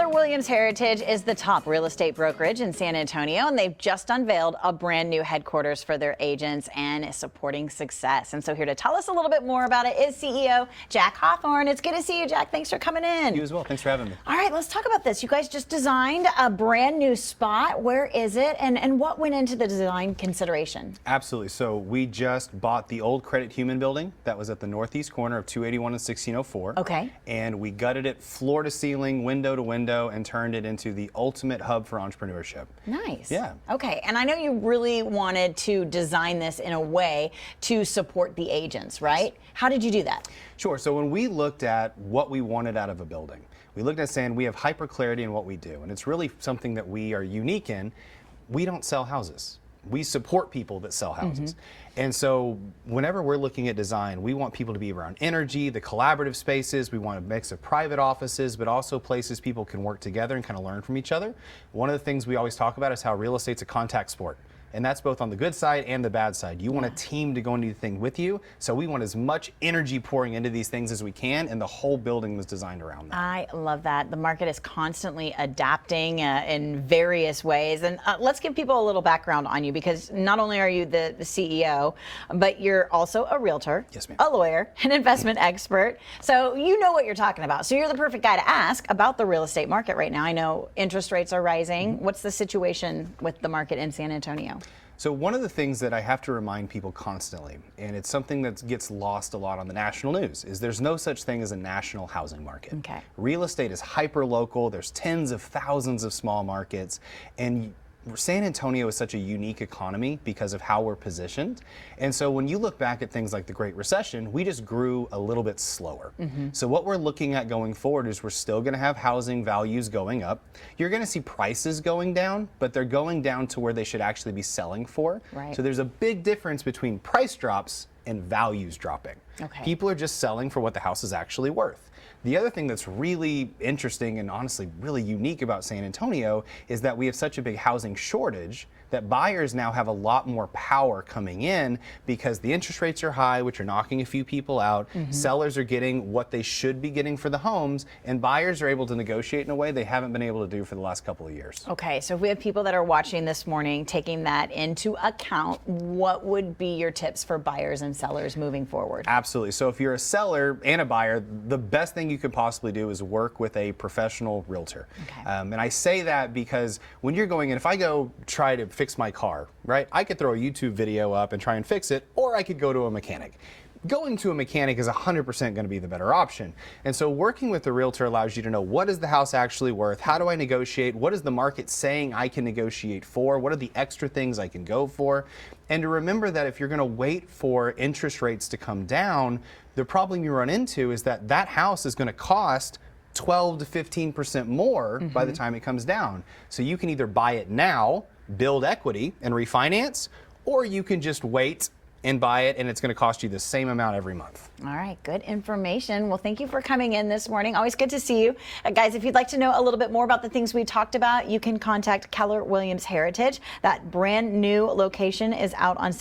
Keller Williams Heritage is the top real estate brokerage in San Antonio, and they've just unveiled a brand new headquarters for their agents and is supporting success. And so here to tell us a little bit more about it is CEO Jack Hawthorne. It's good to see you, Jack. Thanks for coming in. You as well. Thanks for having me. All right, let's talk about this. You guys just designed a brand new spot. Where is it, and what went into the design consideration? Absolutely. So we just bought the old Credit Human building that was at the northeast corner of 281 and 1604. Okay. And we gutted it floor to ceiling, window to window, and turned it into the ultimate hub for entrepreneurship. Nice. Yeah. Okay, and I know you really wanted to design this in a way to support the agents, right? How did you do that? Sure. So when we looked at what we wanted out of a building, we looked at saying we have hyper clarity in what we do, and it's really something that we are unique in. We don't sell houses. We support people that sell houses. And so whenever we're looking at design, we want people to be around energy, the collaborative spaces. We want a mix of private offices, but also places people can work together and kind of learn from each other. One of the things we always talk about is how real estate's a contact sport. And that's both on the good side and the bad side. You want a team to go into the thing with you. So we want as much energy pouring into these things as we can, and the whole building was designed around that. I love that. The market is constantly adapting in various ways. And let's give people a little background on you, because not only are you the CEO, but you're also a realtor, Yes, ma'am. a lawyer, an investment expert. So you know what you're talking about. So you're the perfect guy to ask about the real estate market right now. I know interest rates are rising. What's the situation with the market in San Antonio? So one of the things that I have to remind people constantly, and it's something that gets lost a lot on the national news, is there's no such thing as a national housing market. Okay. Real estate is hyper local. There's tens of thousands of small markets, and San Antonio is such a unique economy because of how we're positioned. And so when you look back at things like the Great Recession, we just grew a little bit slower. So what we're looking at going forward is we're still going to have housing values going up. You're going to see prices going down, but they're going down to where they should actually be selling for. Right. So there's a big difference between price drops and values dropping. Okay. People are just selling for what the house is actually worth. The other thing that's really interesting and honestly really unique about San Antonio is that we have such a big housing shortage that buyers now have a lot more power coming in because the interest rates are high, which are knocking a few people out. Sellers are getting what they should be getting for the homes, and buyers are able to negotiate in a way they haven't been able to do for the last couple of years. Okay, so if we have people that are watching this morning, taking that into account, what would be your tips for buyers and sellers moving forward? Absolutely. So if you're a seller and a buyer, the best thing you could possibly do is work with a professional realtor. Okay. And I say that because when you're going in, if I go try to fix my car, right, I could throw a YouTube video up and try and fix it, or I could go to a mechanic. Going to a mechanic is 100% going to be the better option. And so working with the realtor allows you to know, what is the house actually worth? How do I negotiate? What is the market saying I can negotiate for? What are the extra things I can go for? And to remember that if you're going to wait for interest rates to come down, the problem you run into is that that house is going to cost 12 to 15% more by the time it comes down. So you can either buy it now, build equity and refinance, or you can just wait and buy it, and it's going to cost you the same amount every month. All right, good information. Well, thank you for coming in this morning. Always good to see you. Guys, if you'd like to know a little bit more about the things we talked about, you can contact Keller Williams Heritage. That brand new location is out on